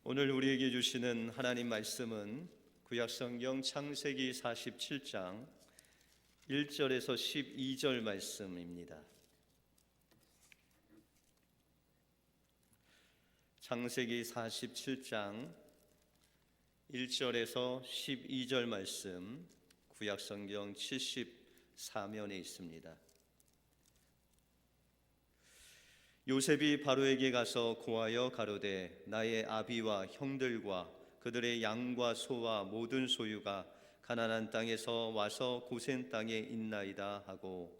오늘 우리에게 주시는 하나님 말씀은 구약성경 창세기 47장 1절에서 12절 말씀입니다. 창세기 47장 1절에서 12절 말씀, 구약성경 74면에 있습니다. 요셉이 바로에게 가서 고하여 가로되 나의 아비와 형들과 그들의 양과 소와 모든 소유가 가나안 땅에서 와서 고센 땅에 있나이다 하고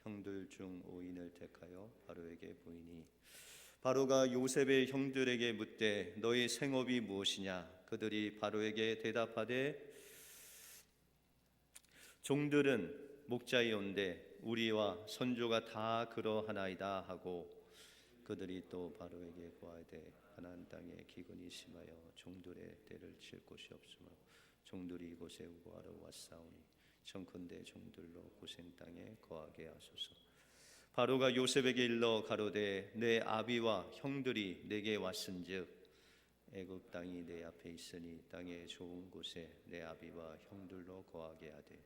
형들 중 5인을 택하여 바로에게 보이니 바로가 요셉의 형들에게 묻되 너희 생업이 무엇이냐? 그들이 바로에게 대답하되 종들은 목자이온데 우리와 선조가 다 그러하나이다 하고 그들이 또 바로에게 고하되 가나안 땅에 기근이 심하여 종들의 때를 칠 곳이 없으므로 종들이 이곳에 우거하러 왔사오니 청컨대 종들로 고센 땅에 거하게 하소서. 바로가 요셉에게 일러 가로되 내 아비와 형들이 내게 왔은즉 애굽 땅이 내 앞에 있으니 땅의 좋은 곳에 내 아비와 형들로 거하게 하되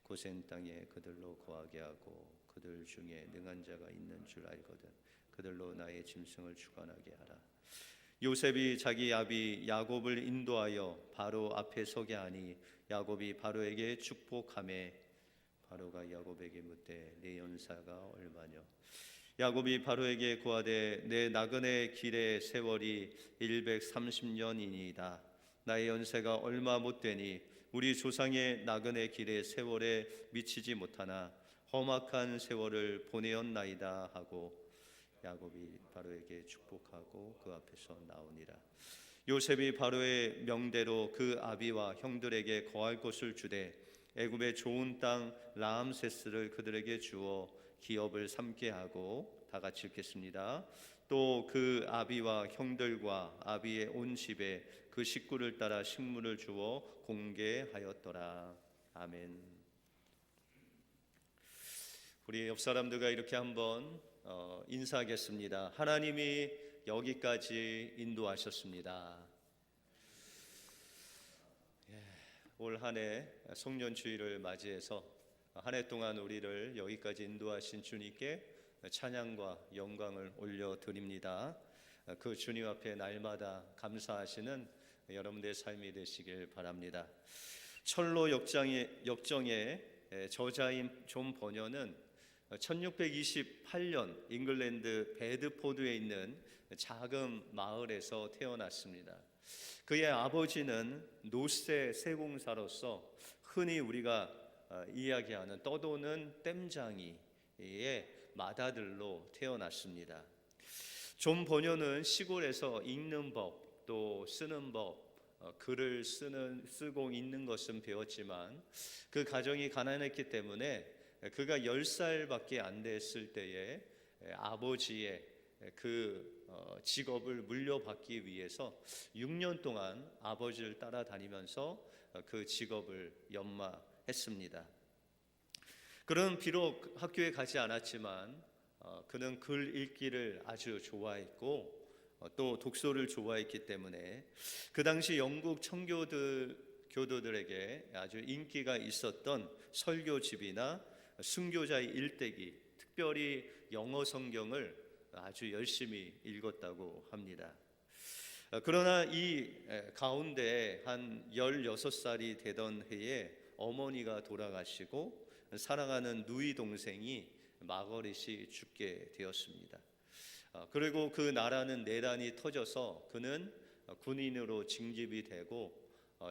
고센 땅에 그들로 거하게 하고 그들 중에 능한 자가 있는 줄 알거든 그들로 나의 짐승을 주관하게 하라. 요셉이 자기 아비 야곱을 인도하여 바로 앞에 서게 하니 야곱이 바로에게 축복하매 바로가 야곱에게 묻되 내 연사가 얼마뇨? 야곱이 바로에게 고하되 내 나그네 길의 세월이 130년이니이다. 나의 연세가 얼마 못 되니 우리 조상의 나그네 길의 세월에 미치지 못하나 험악한 세월을 보내었나이다 하고 야곱이 바로에게 축복하고 그 앞에서 나오니라. 요셉이 바로의 명대로 그 아비와 형들에게 거할 곳을 주되 애굽의 좋은 땅 라암세스를 그들에게 주어 기업을 삼게 하고, 다 같이 읽겠습니다. 또 그 아비와 형들과 아비의 온 집에 그 식구를 따라 식물을 주어 공개하였더라. 아멘. 우리 옆 사람들과 이렇게 한번 인사하겠습니다. 하나님이 여기까지 인도하셨습니다. 올 한 해 송년주일을 맞이해서 한 해 동안 우리를 여기까지 인도하신 주님께 찬양과 영광을 올려드립니다. 그 주님 앞에 날마다 감사하시는 여러분들의 삶이 되시길 바랍니다. 철로 역정의 저자인 존 버녀는 1628년 잉글랜드 베드포드에 있는 작은 마을에서 태어났습니다. 그의 아버지는 노세 세공사로서 흔히 우리가 이야기하는 떠도는 땜장이의 맏아들로 태어났습니다. 존 버녀는 시골에서 읽는 법, 또 쓰는 법, 글을 쓰고 읽는 것은 배웠지만 그 가정이 가난했기 때문에 그가 10살밖에 안 됐을 때에 아버지의 그 직업을 물려받기 위해서 6년 동안 아버지를 따라다니면서 그 직업을 연마했습니다. 그는 비록 학교에 가지 않았지만 그는 글 읽기를 아주 좋아했고 또 독서를 좋아했기 때문에 그 당시 영국 교도들에게 아주 인기가 있었던 설교집이나 순교자의 일대기, 특별히 영어 성경을 아주 열심히 읽었다고 합니다. 그러나 이 가운데 한 16살이 되던 해에 어머니가 돌아가시고 사랑하는 누이 동생이 마거릿이 죽게 되었습니다. 그리고 그 나라는 내란이 터져서 그는 군인으로 징집이 되고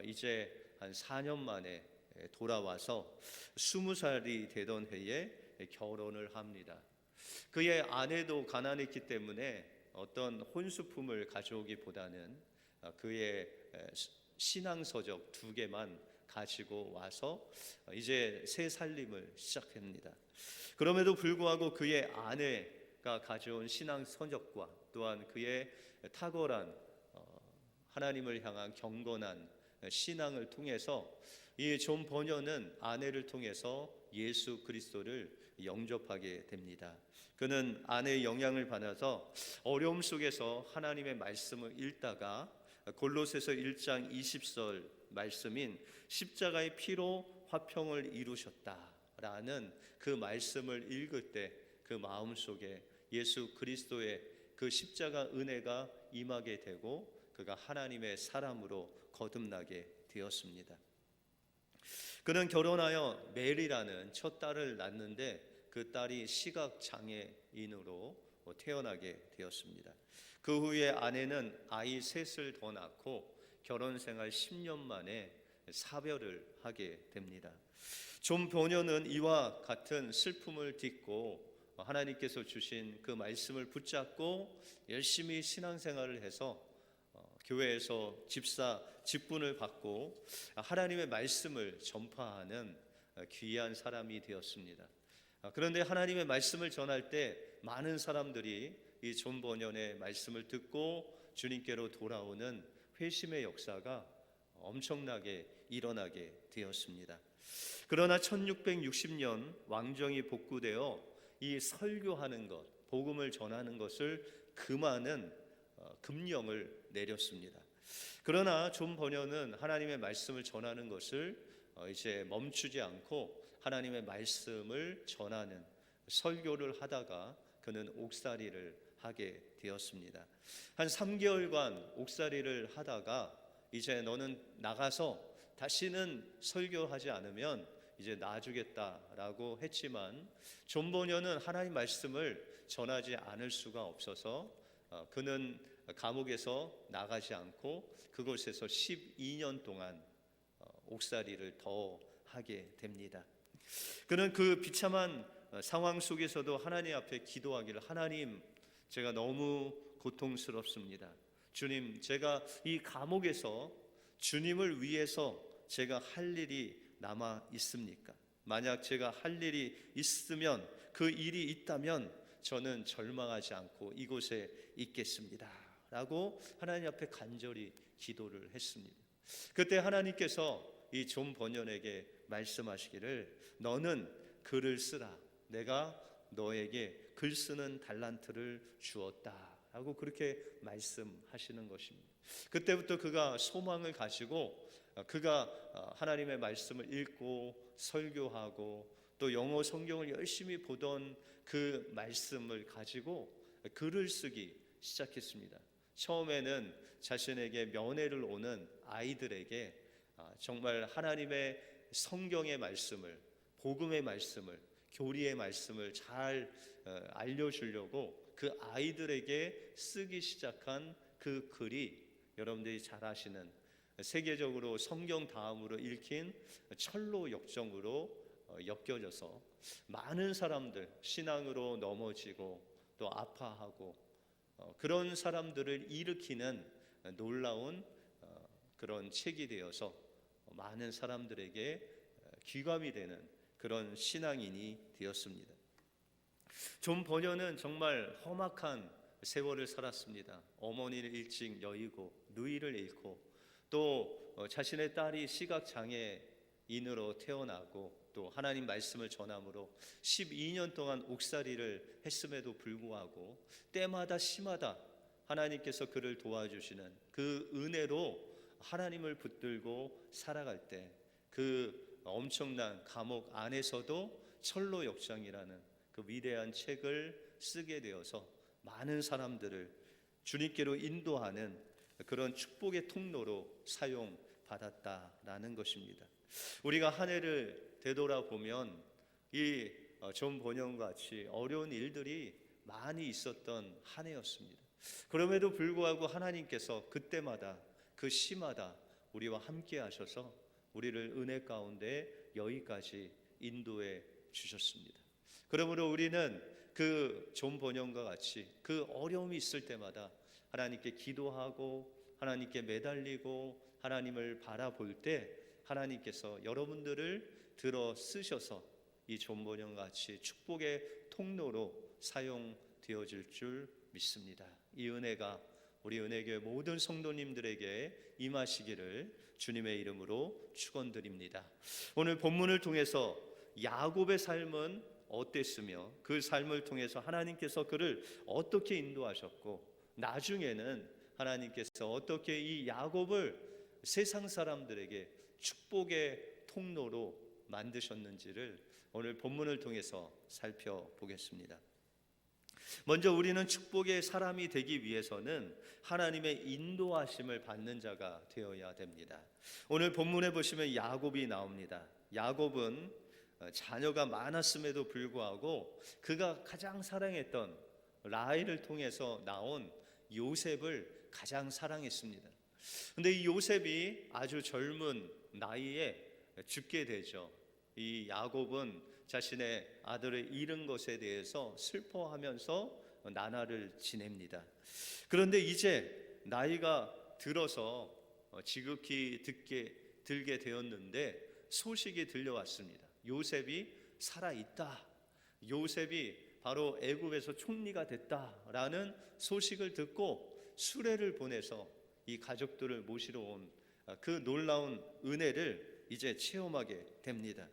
이제 한 4년 만에 돌아와서 20살이 되던 해에 결혼을 합니다. 그의 아내도 가난했기 때문에 어떤 혼수품을 가져오기보다는 그의 신앙서적 2개만 가지고 와서 이제 새 살림을 시작합니다. 그럼에도 불구하고 그의 아내가 가져온 신앙서적과 또한 그의 탁월한 하나님을 향한 경건한 신앙을 통해서 이 존 버녀는 아내를 통해서 예수 그리스도를 영접하게 됩니다. 그는 아내의 영향을 받아서 어려움 속에서 하나님의 말씀을 읽다가 골로새서 1장 20절 말씀인 십자가의 피로 화평을 이루셨다라는 그 말씀을 읽을 때 그 마음속에 예수 그리스도의 그 십자가 은혜가 임하게 되고 그가 하나님의 사람으로 거듭나게 되었습니다. 그는 결혼하여 메리라는 첫 딸을 낳는데 그 딸이 시각장애인으로 태어나게 되었습니다. 그 후에 아내는 아이 셋을 더 낳고 결혼생활 10년 만에 사별을 하게 됩니다. 존 버녀는 이와 같은 슬픔을 딛고 하나님께서 주신 그 말씀을 붙잡고 열심히 신앙생활을 해서 교회에서 직분을 받고 하나님의 말씀을 전파하는 귀한 사람이 되었습니다. 그런데 하나님의 말씀을 전할 때 많은 사람들이 이 존 버년의 말씀을 듣고 주님께로 돌아오는 회심의 역사가 엄청나게 일어나게 되었습니다. 그러나 1660년 왕정이 복구되어 이 설교하는 것, 복음을 전하는 것을 금하는 금령을 내렸습니다. 그러나 존 버년은 하나님의 말씀을 전하는 것을 이제 멈추지 않고 하나님의 말씀을 전하는 설교를 하다가 그는 옥살이를 하게 되었습니다. 한 3개월간 옥살이를 하다가 이제 너는 나가서 다시는 설교하지 않으면 이제 놔주겠다라고 했지만 존 버년은 하나님 말씀을 전하지 않을 수가 없어서 그는 감옥에서 나가지 않고 그곳에서 12년 동안 옥살이를 더 하게 됩니다. 그는 그 비참한 상황 속에서도 하나님 앞에 기도하기를, 하나님, 제가 너무 고통스럽습니다. 주님, 제가 이 감옥에서 주님을 위해서 제가 할 일이 남아 있습니까? 만약 제가 할 일이 있으면, 그 일이 있다면 저는 절망하지 않고 이곳에 있겠습니다 라고 하나님 앞에 간절히 기도를 했습니다. 그때 하나님께서 이 존 버년에게 말씀하시기를, 너는 글을 쓰라, 내가 너에게 글 쓰는 달란트를 주었다 라고 그렇게 말씀하시는 것입니다. 그때부터 그가 소망을 가지고 그가 하나님의 말씀을 읽고 설교하고 또 영어 성경을 열심히 보던 그 말씀을 가지고 글을 쓰기 시작했습니다. 처음에는 자신에게 면회를 오는 아이들에게 정말 하나님의 성경의 말씀을, 복음의 말씀을, 교리의 말씀을 잘 알려주려고 그 아이들에게 쓰기 시작한 그 글이 여러분들이 잘 아시는 세계적으로 성경 다음으로 읽힌 철로 역정으로 엮여져서 많은 사람들, 신앙으로 넘어지고 또 아파하고 그런 사람들을 일으키는 놀라운 그런 책이 되어서 많은 사람들에게 귀감이 되는 그런 신앙인이 되었습니다. 존 버년은 정말 험악한 세월을 살았습니다. 어머니를 일찍 여의고 누이를 잃고 또 자신의 딸이 시각장애인으로 태어나고 또 하나님 말씀을 전함으로 12년 동안 옥살이를 했음에도 불구하고 때마다 시마다 하나님께서 그를 도와주시는 그 은혜로 하나님을 붙들고 살아갈 때 그 엄청난 감옥 안에서도 철로 역정이라는 그 위대한 책을 쓰게 되어서 많은 사람들을 주님께로 인도하는 그런 축복의 통로로 사용받았다라는 것입니다. 우리가 한 해를 되돌아보면 이 존 버년과 같이 어려운 일들이 많이 있었던 한 해였습니다. 그럼에도 불구하고 하나님께서 그때마다 그 시마다 우리와 함께 하셔서 우리를 은혜 가운데 여기까지 인도해 주셨습니다. 그러므로 우리는 그 존 버년과 같이 그 어려움이 있을 때마다 하나님께 기도하고 하나님께 매달리고 하나님을 바라볼 때 하나님께서 여러분들을 들어 쓰셔서 이 존 버년 같이 축복의 통로로 사용되어질 줄 믿습니다. 이 은혜가 우리 은혜교회 모든 성도님들에게 임하시기를 주님의 이름으로 축원드립니다. 오늘 본문을 통해서 야곱의 삶은 어땠으며 그 삶을 통해서 하나님께서 그를 어떻게 인도하셨고 나중에는 하나님께서 어떻게 이 야곱을 세상 사람들에게 축복의 통로로 만드셨는지를 오늘 본문을 통해서 살펴보겠습니다. 먼저 우리는 축복의 사람이 되기 위해서는 하나님의 인도하심을 받는 자가 되어야 됩니다. 오늘 본문에 보시면 야곱이 나옵니다. 야곱은 자녀가 많았음에도 불구하고 그가 가장 사랑했던 라헬을 통해서 나온 요셉을 가장 사랑했습니다. 근데 이 요셉이 아주 젊은 나이에 죽게 되죠. 이 야곱은 자신의 아들을 잃은 것에 대해서 슬퍼하면서 나날을 지냅니다. 그런데 이제 나이가 들어서 지극히 들게 되었는데 소식이 들려왔습니다. 요셉이 살아있다. 요셉이 바로 애굽에서 총리가 됐다라는 소식을 듣고 수레를 보내서 이 가족들을 모시러 온 그 놀라운 은혜를 이제 체험하게 됩니다.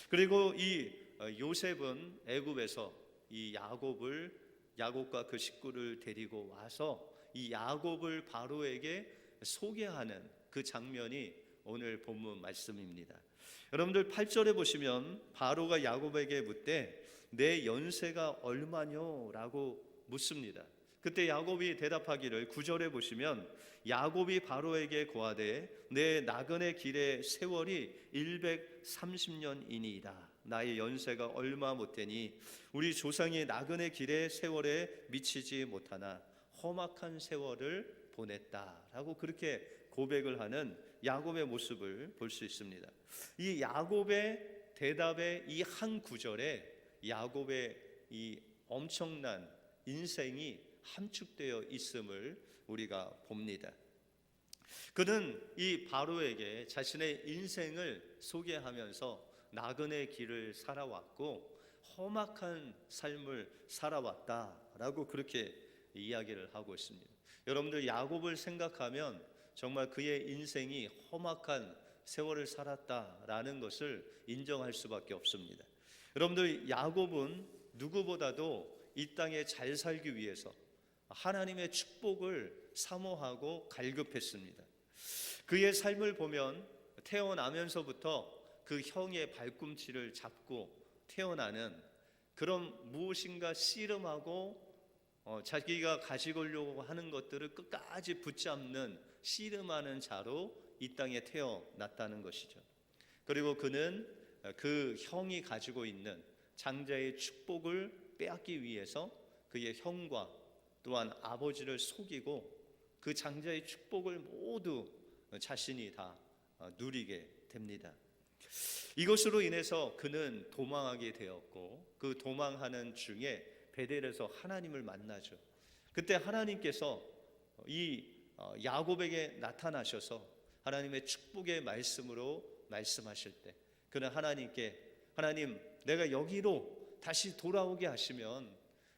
그리고 이 요셉은 애굽에서 이 야곱과 그 식구를 데리고 와서 이 야곱을 바로에게 소개하는 그 장면이 오늘 본문 말씀입니다. 여러분들 8절에 보시면 바로가 야곱에게 묻되 내 연세가 얼마뇨? 라고 묻습니다. 그때 야곱이 대답하기를 9절에 보시면 야곱이 바로에게 고하되 내 나그네 길의 세월이 130년이니이다. 나의 연세가 얼마 못되니 우리 조상이 나그네 길의 세월에 미치지 못하나 험악한 세월을 보냈다라고 그렇게 고백을 하는 야곱의 모습을 볼 수 있습니다. 이 야곱의 대답의 이 한 구절에 야곱의 이 엄청난 인생이 함축되어 있음을 우리가 봅니다. 그는 이 바로에게 자신의 인생을 소개하면서 나그네 길을 살아왔고 험악한 삶을 살아왔다라고 그렇게 이야기를 하고 있습니다. 여러분들 야곱을 생각하면 정말 그의 인생이 험악한 세월을 살았다라는 것을 인정할 수밖에 없습니다. 여러분들 야곱은 누구보다도 이 땅에 잘 살기 위해서 하나님의 축복을 사모하고 갈급했습니다. 그의 삶을 보면 태어나면서부터 그 형의 발꿈치를 잡고 태어나는 그런 무엇인가 씨름하고 자기가 가지려고 하는 것들을 끝까지 붙잡는 씨름하는 자로 이 땅에 태어났다는 것이죠. 그리고 그는 그 형이 가지고 있는 장자의 축복을 빼앗기 위해서 그의 형과 또한 아버지를 속이고 그 장자의 축복을 모두 자신이 다 누리게 됩니다. 이것으로 인해서 그는 도망하게 되었고 그 도망하는 중에 베델에서 하나님을 만나죠. 그때 하나님께서 이 야곱에게 나타나셔서 하나님의 축복의 말씀으로 말씀하실 때 그는 하나님께 하나님 내가 여기로 다시 돌아오게 하시면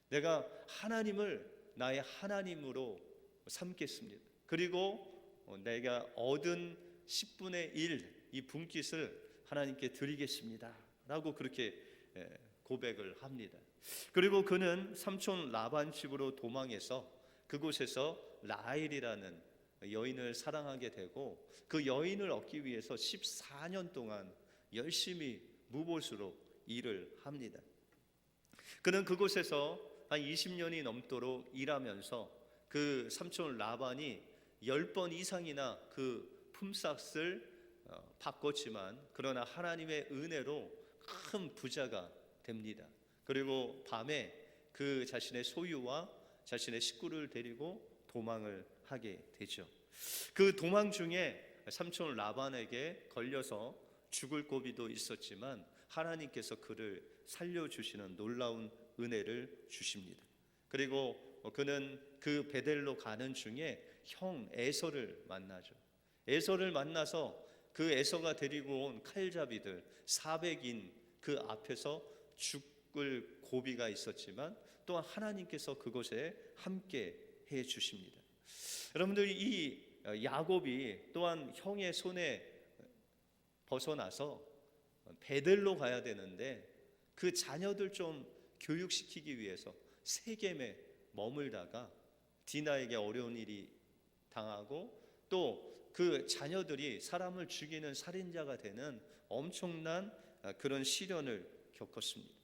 내가 하나님을 나의 하나님으로 삼겠습니다. 그리고 내가 얻은 10분의 1 이 분깃을 하나님께 드리겠습니다 라고 그렇게 고백을 합니다. 그리고 그는 삼촌 라반 집으로 도망해서 그곳에서 라헬이라는 여인을 사랑하게 되고 그 여인을 얻기 위해서 14년 동안 열심히 무보수로 일을 합니다. 그는 그곳에서 한 20년이 넘도록 일하면서 그 삼촌 라반이 10번 이상이나 그 품삯을 바꿨지만 그러나 하나님의 은혜로 큰 부자가 됩니다. 그리고 밤에 그 자신의 소유와 자신의 식구를 데리고 도망을 하게 되죠. 그 도망 중에 삼촌 라반에게 걸려서 죽을 고비도 있었지만 하나님께서 그를 살려주시는 놀라운 은혜를 주십니다. 그리고 그는 그 베델로 가는 중에 형 에서를 만나죠. 에서를 만나서 그 에서가 데리고 온 칼잡이들 400인 그 앞에서 죽을 고비가 있었지만 또한 하나님께서 그곳에 함께 해 주십니다. 여러분들 이 야곱이 또한 형의 손에 벗어나서 베델로 가야 되는데 그 자녀들 좀 교육시키기 위해서 세겜에 머물다가 디나에게 어려운 일이 당하고 또 그 자녀들이 사람을 죽이는 살인자가 되는 엄청난 그런 시련을 겪었습니다.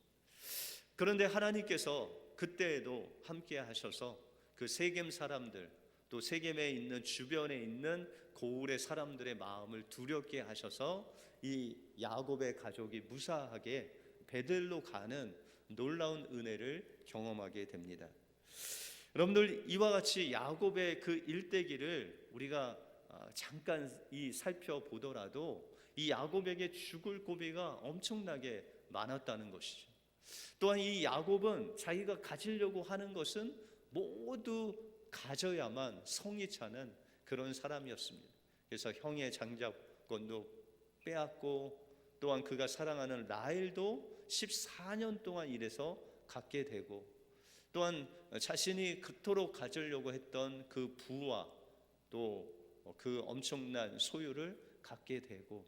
그런데 하나님께서 그때에도 함께 하셔서 그 세겜 사람들, 또 세겜에 있는 주변에 있는 고을의 사람들의 마음을 두렵게 하셔서 이 야곱의 가족이 무사하게 베들로 가는 놀라운 은혜를 경험하게 됩니다. 여러분들, 이와 같이 야곱의 그 일대기를 우리가 잠깐 살펴보더라도 이 야곱에게 죽을 고비가 엄청나게 많았다는 것이죠. 또한 이 야곱은 자기가 가지려고 하는 것은 모두 가져야만 성이 차는 그런 사람이었습니다. 그래서 형의 장자권도 빼앗고, 또한 그가 사랑하는 라헬도 14년 동안 일해서 갖게 되고, 또한 자신이 그토록 가지려고 했던 그 부와 또 그 엄청난 소유를 갖게 되고,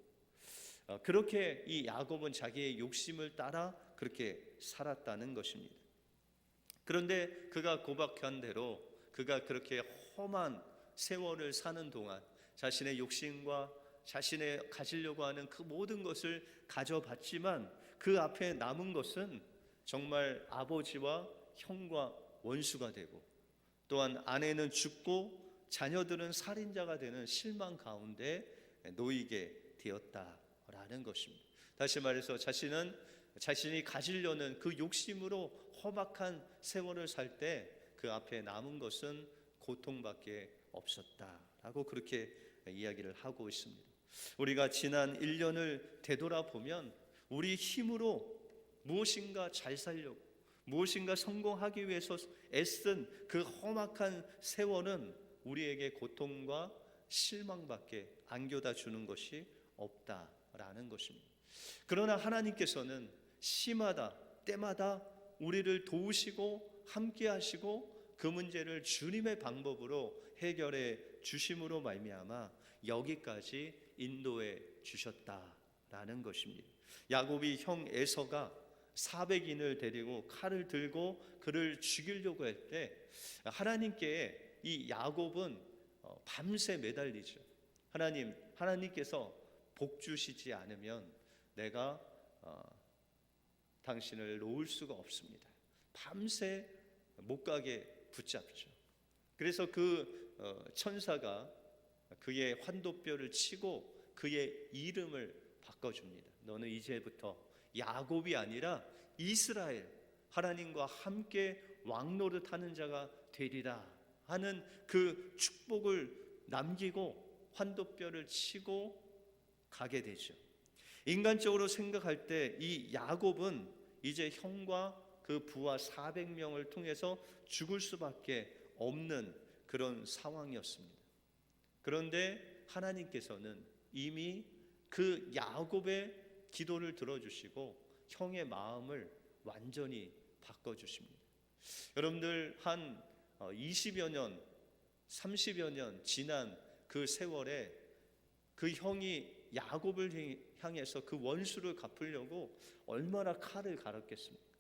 그렇게 이 야곱은 자기의 욕심을 따라 그렇게 살았다는 것입니다. 그런데 그가 고백한 대로 그가 그렇게 험한 세월을 사는 동안 자신의 욕심과 자신의 가지려고 하는 그 모든 것을 가져봤지만 그 앞에 남은 것은 정말 아버지와 형과 원수가 되고, 또한 아내는 죽고 자녀들은 살인자가 되는 실망 가운데 놓이게 되었다라는 것입니다. 다시 말해서 자신이 가지려는 그 욕심으로 험악한 세월을 살 때 그 앞에 남은 것은 고통밖에 없었다라고 그렇게 이야기를 하고 있습니다. 우리가 지난 1년을 되돌아보면 우리 힘으로 무엇인가 잘 살려고, 무엇인가 성공하기 위해서 애쓴 그 험악한 세월은 우리에게 고통과 실망밖에 안겨다 주는 것이 없다라는 것입니다. 그러나 하나님께서는 시마다 때마다 우리를 도우시고 함께 하시고 그 문제를 주님의 방법으로 해결해 주심으로 말미암아 여기까지 인도해 주셨다라는 것입니다. 야곱이 형 에서가 400인을 데리고 칼을 들고 그를 죽이려고 할 때 하나님께 이 야곱은 밤새 매달리죠. 하나님께서 복 주시지 않으면 내가 당신을 놓을 수가 없습니다. 밤새 못 가게 붙잡죠. 그래서 그 천사가 그의 환도뼈를 치고 그의 이름을 바꿔줍니다. 너는 이제부터 야곱이 아니라 이스라엘, 하나님과 함께 왕노릇하는 자가 되리라 하는 그 축복을 남기고 환도뼈를 치고 가게 되죠. 인간적으로 생각할 때 이 야곱은 이제 형과 그 부하 400명을 통해서 죽을 수밖에 없는 그런 상황이었습니다. 그런데 하나님께서는 이미 그 야곱의 기도를 들어주시고 형의 마음을 완전히 바꿔주십니다. 여러분들, 한 20여 년, 30여 년 지난 그 세월에 그 형이 야곱을 향해서 그 원수를 갚으려고 얼마나 칼을 갈았겠습니까?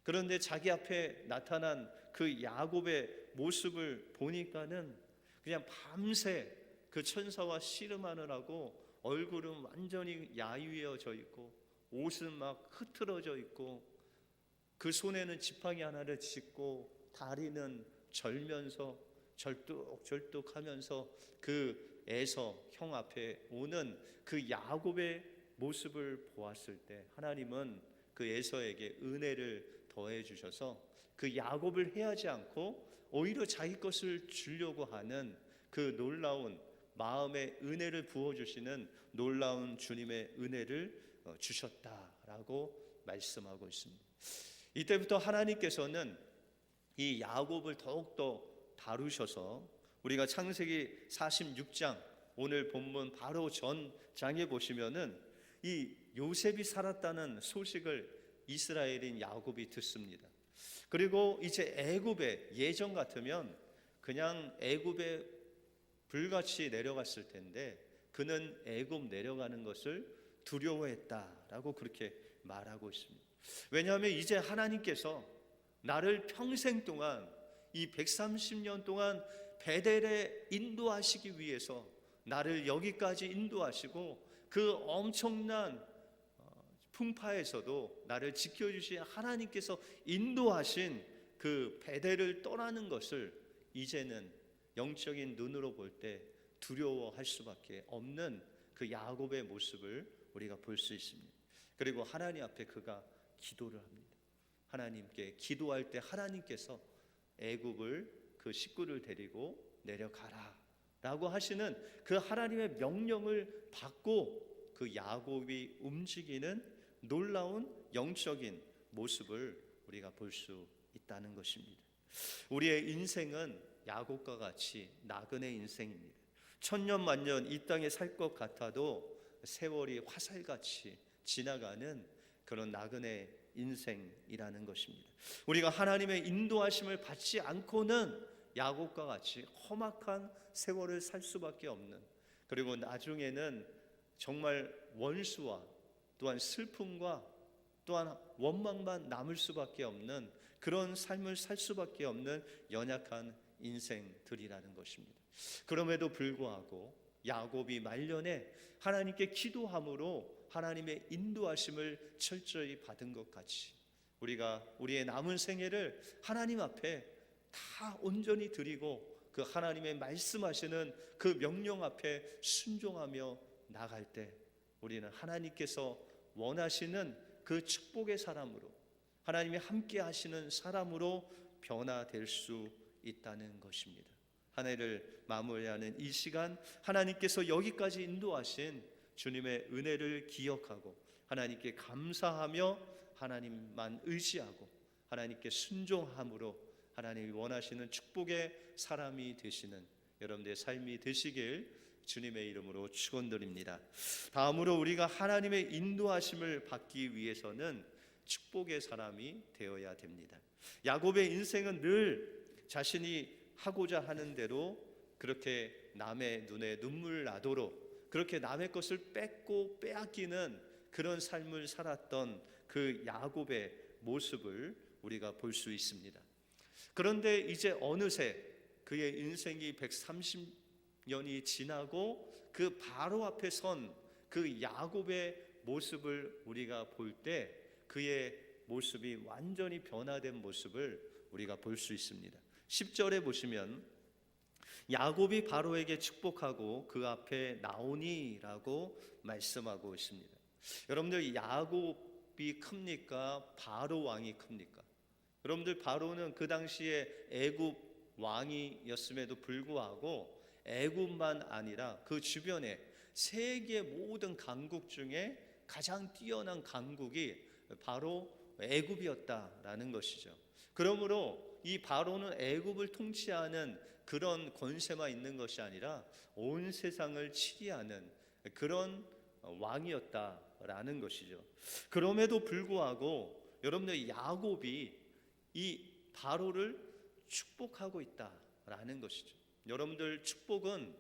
그런데 자기 앞에 나타난 그 야곱의 모습을 보니까는 그냥 밤새 그 천사와 씨름하느라고 얼굴은 완전히 야위어져 있고 옷은 막 흐트러져 있고 그 손에는 지팡이 하나를 짚고 다리는 절면서 절뚝절뚝하면서 그 에서 형 앞에 오는 그 야곱의 모습을 보았을 때 하나님은 그 에서에게 은혜를 더해 주셔서 그 야곱을 해하지 않고 오히려 자기 것을 주려고 하는 그 놀라운 마음의 은혜를 부어주시는 놀라운 주님의 은혜를 주셨다라고 말씀하고 있습니다. 이때부터 하나님께서는 이 야곱을 더욱더 다루셔서 우리가 창세기 46장 오늘 본문 바로 전 장에 보시면은 이 요셉이 살았다는 소식을 이스라엘인 야곱이 듣습니다. 그리고 이제 애굽에 예전 같으면 그냥 애굽에 불같이 내려갔을 텐데 그는 애굽 내려가는 것을 두려워했다라고 그렇게 말하고 있습니다. 왜냐하면 이제 하나님께서 나를 평생 동안 이 130년 동안 베델에 인도하시기 위해서 나를 여기까지 인도하시고 그 엄청난 풍파에서도 나를 지켜주신 하나님께서 인도하신 그 베델을 떠나는 것을 이제는 영적인 눈으로 볼 때 두려워할 수밖에 없는 그 야곱의 모습을 우리가 볼 수 있습니다. 그리고 하나님 앞에 그가 기도를 합니다. 하나님께 기도할 때 하나님께서 애굽을 그 식구를 데리고 내려가라 라고 하시는 그 하나님의 명령을 받고 그 야곱이 움직이는 놀라운 영적인 모습을 우리가 볼 수 있다는 것입니다. 우리의 인생은 야곱과 같이 나그네 인생입니다. 천년 만년 이 땅에 살 것 같아도 세월이 화살같이 지나가는 그런 나그네 인생이라는 것입니다. 우리가 하나님의 인도하심을 받지 않고는 야곱과 같이 험악한 세월을 살 수밖에 없는, 그리고 나중에는 정말 원수와 또한 슬픔과 또한 원망만 남을 수밖에 없는 그런 삶을 살 수밖에 없는 연약한 인생들이라는 것입니다. 그럼에도 불구하고 야곱이 말년에 하나님께 기도함으로 하나님의 인도하심을 철저히 받은 것 같이 우리가 우리의 남은 생애를 하나님 앞에 다 온전히 드리고 그 하나님의 말씀하시는 그 명령 앞에 순종하며 나갈 때 우리는 하나님께서 원하시는 그 축복의 사람으로, 하나님이 함께 하시는 사람으로 변화될 수 있다는 것입니다. 한 해를 마무리하는 이 시간, 하나님께서 여기까지 인도하신 주님의 은혜를 기억하고 하나님께 감사하며 하나님만 의지하고 하나님께 순종함으로 하나님이 원하시는 축복의 사람이 되시는 여러분들의 삶이 되시길 주님의 이름으로 축원드립니다. 다음으로 우리가 하나님의 인도하심을 받기 위해서는 축복의 사람이 되어야 됩니다. 야곱의 인생은 늘 자신이 하고자 하는 대로 그렇게 남의 눈에 눈물 나도록 그렇게 남의 것을 뺏고 빼앗기는 그런 삶을 살았던 그 야곱의 모습을 우리가 볼 수 있습니다. 그런데 이제 어느새 그의 인생이 130년이 지나고 그 바로 앞에 선 그 야곱의 모습을 우리가 볼 때 그의 모습이 완전히 변화된 모습을 우리가 볼 수 있습니다. 10절에 보시면 야곱이 바로에게 축복하고 그 앞에 나오니라고 말씀하고 있습니다. 여러분들, 야곱이 큽니까? 바로 왕이 큽니까? 여러분들, 바로는 그 당시에 애굽 왕이었음에도 불구하고 애굽만 아니라 그 주변에 세계 모든 강국 중에 가장 뛰어난 강국이 바로 애굽이었다라는 것이죠. 그러므로 이 바로는 애굽을 통치하는 그런 권세만 있는 것이 아니라 온 세상을 치리하는 그런 왕이었다라는 것이죠. 그럼에도 불구하고 여러분들, 야곱이 이 바로를 축복하고 있다라는 것이죠. 여러분들, 축복은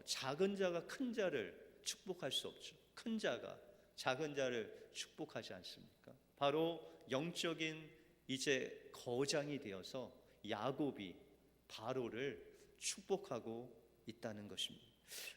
작은 자가 큰 자를 축복할 수 없죠. 큰 자가 작은 자를 축복하지 않습니까? 바로 영적인 이제 거장이 되어서 야곱이 바로를 축복하고 있다는 것입니다.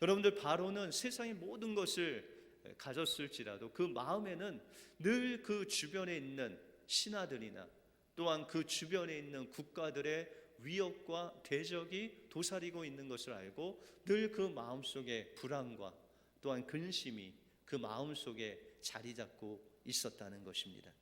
여러분들, 바로는 세상의 모든 것을 가졌을지라도 그 마음에는 늘 그 주변에 있는 신하들이나 또한 그 주변에 있는 국가들의 위협과 대적이 도사리고 있는 것을 알고 늘 그 마음속에 불안과 또한 근심이 그 마음속에 자리 잡고 있었다는 것입니다.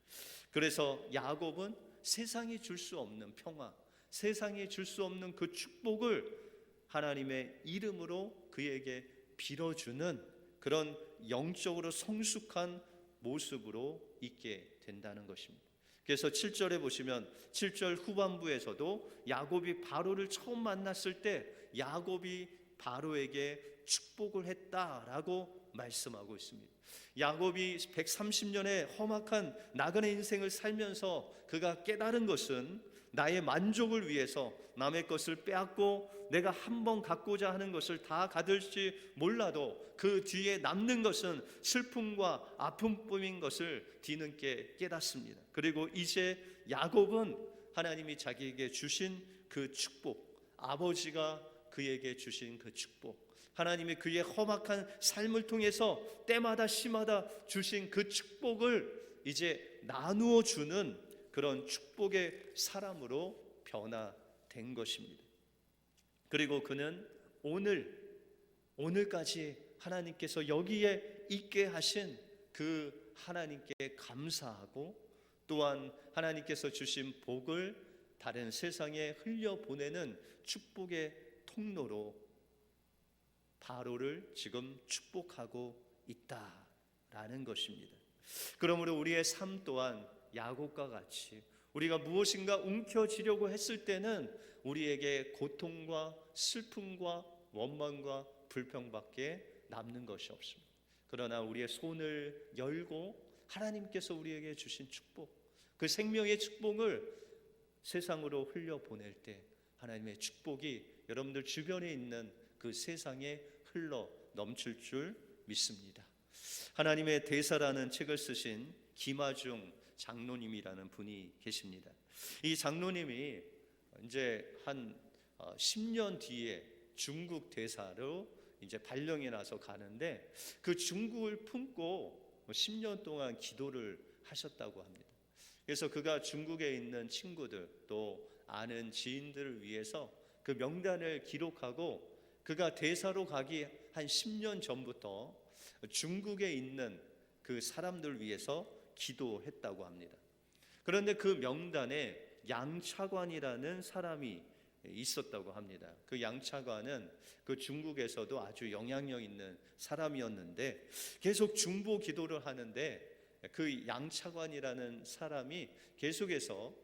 그래서 야곱은 세상이 줄 수 없는 평화, 세상이 줄 수 없는 그 축복을 하나님의 이름으로 그에게 빌어주는 그런 영적으로 성숙한 모습으로 있게 된다는 것입니다. 그래서 7절에 보시면 7절 후반부에서도 야곱이 바로를 처음 만났을 때 야곱이 바로에게 축복을 했다라고 말씀하고 있습니다. 야곱이 130년의 험악한 나그네 인생을 살면서 그가 깨달은 것은 나의 만족을 위해서 남의 것을 빼앗고 내가 한번 갖고자 하는 것을 다 가질지 몰라도 그 뒤에 남는 것은 슬픔과 아픔뿐인 것을 뒤늦게 깨닫습니다. 그리고 이제 야곱은 하나님이 자기에게 주신 그 축복, 아버지가 그에게 주신 그 축복, 하나님이 그의 험악한 삶을 통해서 때마다 시마다 주신 그 축복을 이제 나누어 주는 그런 축복의 사람으로 변화된 것입니다. 그리고 그는 오늘까지 하나님께서 여기에 있게 하신 그 하나님께 감사하고, 또한 하나님께서 주신 복을 다른 세상에 흘려보내는 축복의 통로로 바로를 지금 축복하고 있다라는 것입니다. 그러므로 우리의 삶 또한 야곱과 같이 우리가 무엇인가 움켜쥐려고 했을 때는 우리에게 고통과 슬픔과 원망과 불평밖에 남는 것이 없습니다. 그러나 우리의 손을 열고 하나님께서 우리에게 주신 축복, 그 생명의 축복을 세상으로 흘려보낼 때 하나님의 축복이 여러분들 주변에 있는 그 세상에 흘러 넘칠 줄 믿습니다. 하나님의 대사라는 책을 쓰신 김아중 장로님이라는 분이 계십니다. 이 장로님이 이제 한 10년 뒤에 중국 대사로 이제 발령이 나서 가는데, 그 중국을 품고 10년 동안 기도를 하셨다고 합니다. 그래서 그가 중국에 있는 친구들 또 아는 지인들을 위해서 그 명단을 기록하고, 그가 대사로 가기 한 10년 전부터 중국에 있는 그 사람들 위해서 기도했다고 합니다. 그런데 그 명단에 양차관이라는 사람이 있었다고 합니다. 그 양차관은 그 중국에서도 아주 영향력 있는 사람이었는데, 계속 중보 기도를 하는데 그 양차관이라는 사람이 계속해서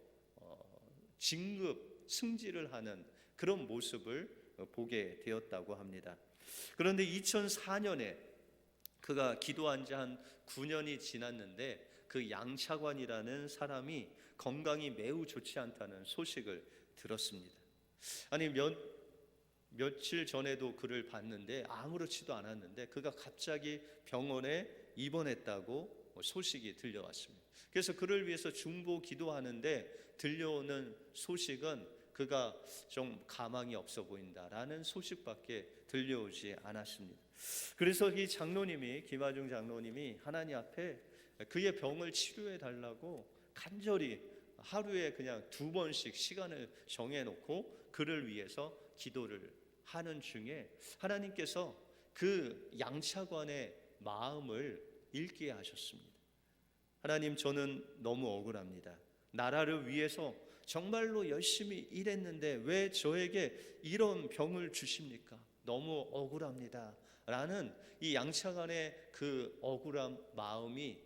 진급 승진을 하는 그런 모습을 보게 되었다고 합니다. 그런데 2004년에 그가 기도한 지 한 9년이 지났는데 그 양차관이라는 사람이 건강이 매우 좋지 않다는 소식을 들었습니다. 아니 며칠 전에도 그를 봤는데 아무렇지도 않았는데 그가 갑자기 병원에 입원했다고 소식이 들려왔습니다. 그래서 그를 위해서 중보 기도하는데 들려오는 소식은 그가 좀 가망이 없어 보인다라는 소식밖에 들려오지 않았습니다. 그래서 이 장로님이, 김아중 장로님이 하나님 앞에 그의 병을 치료해 달라고 간절히 하루에 그냥 2번씩 시간을 정해놓고 그를 위해서 기도를 하는 중에 하나님께서 그 양차관의 마음을 읽게 하셨습니다. 하나님, 저는 너무 억울합니다. 나라를 위해서 정말로 열심히 일했는데 왜 저에게 이런 병을 주십니까? 너무 억울합니다. 라는 이 양차관의 그 억울한 마음이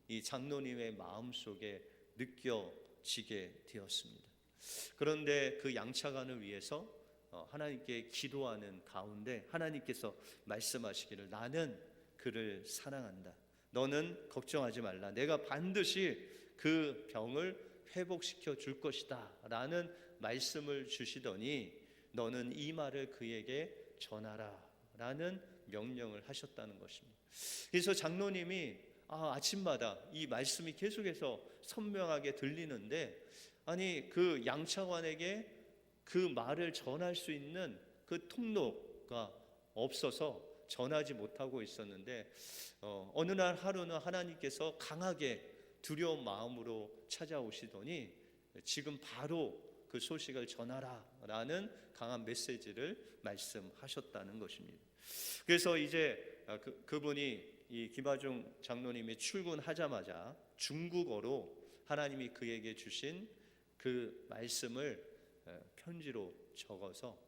이 장로님의 마음속에 느껴지게 되었습니다. 그런데 그 양차관을 위해서 하나님께 기도하는 가운데 하나님께서 말씀하시기를, 나는 그를 사랑한다. 너는 걱정하지 말라. 내가 반드시 그 병을 회복시켜 줄 것이다 라는 말씀을 주시더니, 너는 이 말을 그에게 전하라 라는 명령을 하셨다는 것입니다. 그래서 장로님이 아침마다 이 말씀이 계속해서 선명하게 들리는데, 아니 그 양차관에게 그 말을 전할 수 있는 그 통로가 없어서 전하지 못하고 있었는데, 어느 날 하루는 하나님께서 강하게 두려운 마음으로 찾아오시더니 지금 바로 그 소식을 전하라 라는 강한 메시지를 말씀하셨다는 것입니다. 그래서 이제 그분이 이 김아중 장로님이 출근하자마자 중국어로 하나님이 그에게 주신 그 말씀을 편지로 적어서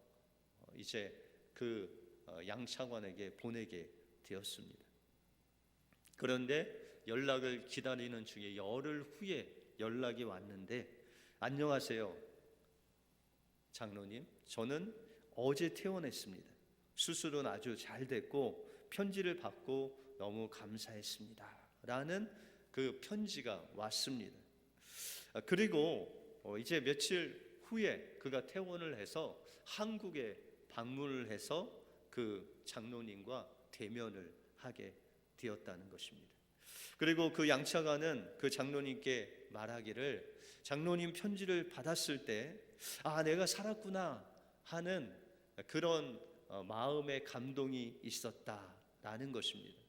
이제 그 양차관에게 보내게 되었습니다. 그런데 연락을 기다리는 중에 열흘 후에 연락이 왔는데, 안녕하세요 장로님, 저는 어제 퇴원했습니다. 수술은 아주 잘 됐고 편지를 받고 너무 감사했습니다 라는 그 편지가 왔습니다. 그리고 이제 며칠 후에 그가 퇴원을 해서 한국에 방문을 해서 그 장로님과 대면을 하게 되었다는 것입니다. 그리고 그 양차관은 그 장로님께 말하기를, 장로님 편지를 받았을 때 내가 살았구나 하는 그런 마음의 감동이 있었다라는 것입니다.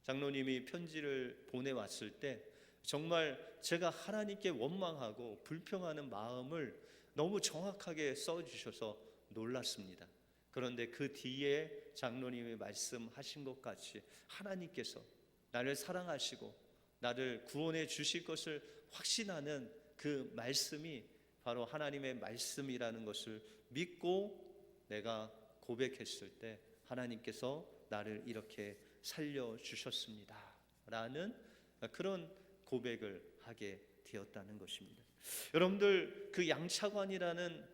장로님이 편지를 보내왔을 때 정말 제가 하나님께 원망하고 불평하는 마음을 너무 정확하게 써주셔서 놀랐습니다. 그런데 그 뒤에 장로님이 말씀하신 것 같이 하나님께서 나를 사랑하시고 나를 구원해 주실 것을 확신하는 그 말씀이 바로 하나님의 말씀이라는 것을 믿고 내가 고백했을 때 하나님께서 나를 이렇게 살려주셨습니다 라는 그런 고백을 하게 되었다는 것입니다. 여러분들, 그 양차관이라는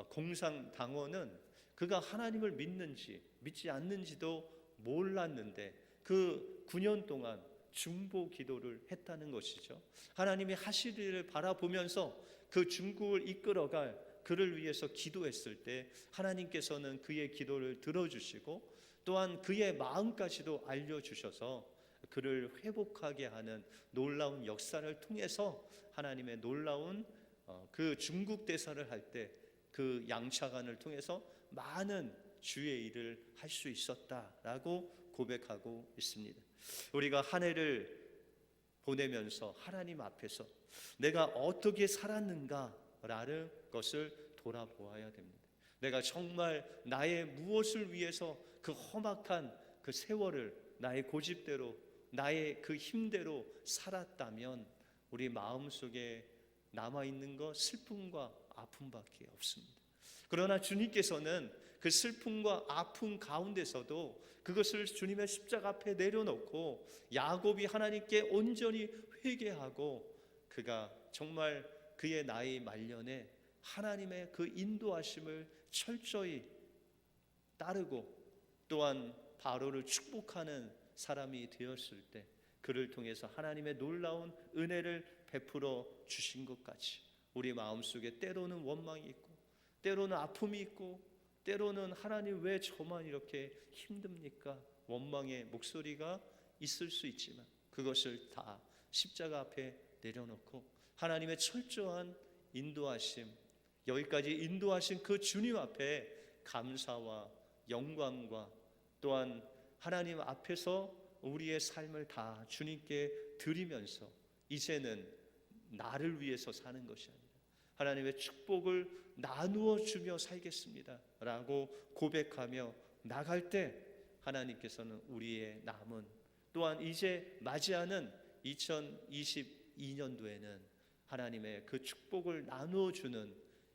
공상당원은 그가 하나님을 믿는지 믿지 않는지도 몰랐는데 그 9년 동안 중보 기도를 했다는 것이죠. 하나님이 하실 일을 바라보면서 그 중국을 이끌어갈 그를 위해서 기도했을 때 하나님께서는 그의 기도를 들어주시고 또한 그의 마음까지도 알려주셔서 그를 회복하게 하는 놀라운 역사를 통해서 하나님의 놀라운 그 중국 대사를 할 때 그 양차관을 통해서 많은 주의 일을 할 수 있었다라고 고백하고 있습니다. 우리가 한 해를 보내면서 하나님 앞에서 내가 어떻게 살았는가라는 것을 돌아보아야 됩니다. 내가 정말 나의 무엇을 위해서 그 험악한 그 세월을 나의 고집대로 나의 그 힘대로 살았다면 우리 마음속에 남아있는 것 슬픔과 아픔밖에 없습니다. 그러나 주님께서는 그 슬픔과 아픔 가운데서도 그것을 주님의 십자가 앞에 내려놓고 야곱이 하나님께 온전히 회개하고 그가 정말 그의 나이 말년에 하나님의 그 인도하심을 철저히 따르고 또한 바로를 축복하는 사람이 되었을 때 그를 통해서 하나님의 놀라운 은혜를 베풀어 주신 것 같이 우리 마음속에 때로는 원망이 있고 때로는 아픔이 있고 때로는 하나님 왜 저만 이렇게 힘듭니까? 원망의 목소리가 있을 수 있지만 그것을 다 십자가 앞에 내려놓고 하나님의 철저한 인도하심, 여기까지 인도하신 그 주님 앞에 감사와 영광과 또한 하나님 앞에서 우리의 삶을 다 주님께 드리면서 이제는 나를 위해서 사는 것이 아니라 하나님의 축복을 나누어 주며 살겠습니다 라고 고백하며 나갈 때 하나님께서는 우리의 남은 또한 이제 맞이하는 2022년도에는 하나님의 그 축복을 나누어 주는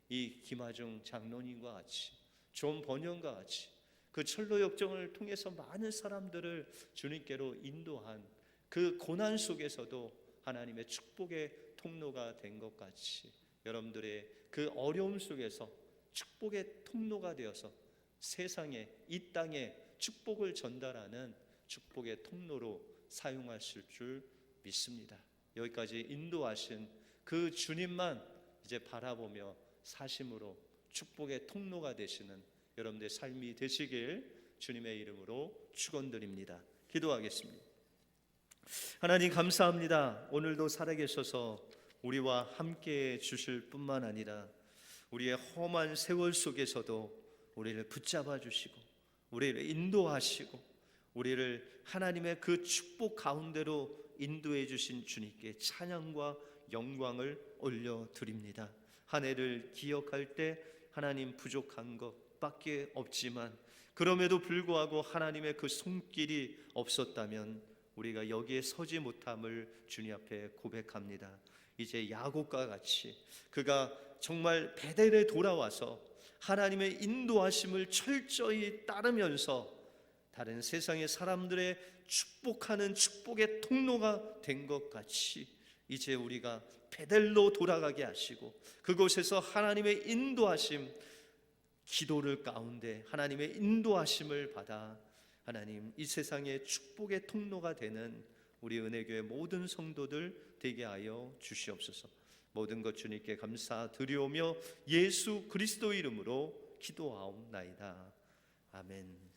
이 김하중 장로님과 같이 존 번영과 같이 그 철로 역정을 통해서 많은 사람들을 주님께로 인도한 그 고난 속에서도 하나님의 축복의 통로가 된 것 같이 여러분들의 그 어려움 속에서 축복의 통로가 되어서 세상에 이 땅에 축복을 전달하는 축복의 통로로 사용하실 줄 믿습니다. 여기까지 인도하신 그 주님만 이제 바라보며 사심으로 축복의 통로가 되시는 여러분들의 삶이 되시길 주님의 이름으로 축원드립니다. 기도하겠습니다. 하나님 감사합니다. 오늘도 살아계셔서 우리와 함께 주실 뿐만 아니라 우리의 험한 세월 속에서도 우리를 붙잡아 주시고 우리를 인도하시고 우리를 하나님의 그 축복 가운데로 인도해 주신 주님께 찬양과 영광을 올려드립니다. 한 해를 기억할 때 하나님 부족한 것밖에 없지만 그럼에도 불구하고 하나님의 그 손길이 없었다면 우리가 여기에 서지 못함을 주님 앞에 고백합니다. 이제 야곱과 같이 그가 정말 베델에 돌아와서 하나님의 인도하심을 철저히 따르면서 다른 세상의 사람들의 축복하는 축복의 통로가 된 것 같이 이제 우리가 베델로 돌아가게 하시고 그곳에서 하나님의 인도하심 기도를 가운데 하나님의 인도하심을 받아 하나님 이 세상의 축복의 통로가 되는 우리 은혜교회 모든 성도들 되게 하여 주시옵소서. 모든 것 주님께 감사드리오며 예수 그리스도 이름으로 기도하옵나이다. 아멘.